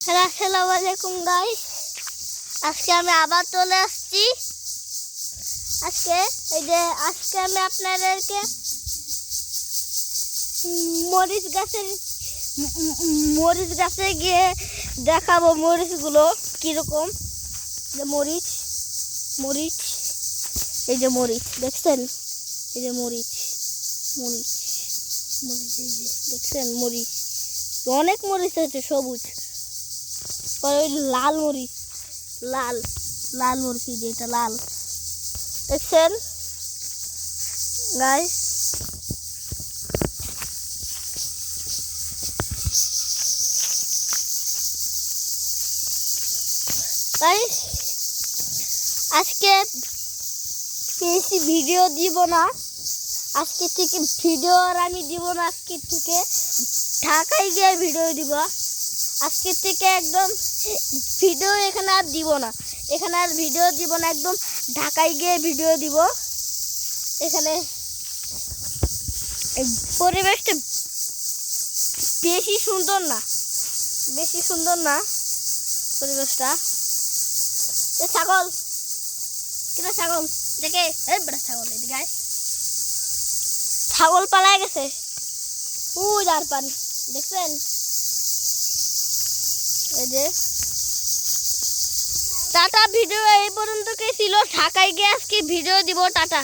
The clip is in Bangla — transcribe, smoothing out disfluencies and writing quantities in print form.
হ্যালো আসসালামু আলাইকুম গাইস, আজকে আমি আবার চলে আসছি। আজকে আমি আপনাদেরকে মরিচ গাছে গিয়ে দেখাবো মরিচগুলো কিরকম। মরিচ মরিচ এই যে মরিচ দেখছেন, এই যে মরিচ মরিচ মরিচ এই যে দেখছেন মরিচ, অনেক মরিচ আছে সবুজ। ওই লাল মরিচ, লাল লাল মরিচ, যেটা লাল দেখছেন গাইস। গাইস আজকে বেশি ভিডিও দিব না, আজকে থেকে ভিডিও আর আমি দিব না। আজকে থেকে ঢাকায় গিয়ে ভিডিও দিব। আজকে থেকে একদম ভিডিও এখানে আর দিব না, এখানে আর ভিডিও দিব না, একদম ঢাকায় গিয়ে ভিডিও দিব। এখানে পরিবেশটা বেশি সুন্দর না, বেশি সুন্দর না পরিবেশটা। ছাগল কিনা, ছাগল এটাকে বেটা ছাগল, এদিকে ছাগল পালায় গেছে। আর পান দেখছেন, এই যে টাটা। ভিডিও এই পর্যন্ত ছিল, ঢাকায় গিয়ে আজকে ভিডিও দিব। টাটা।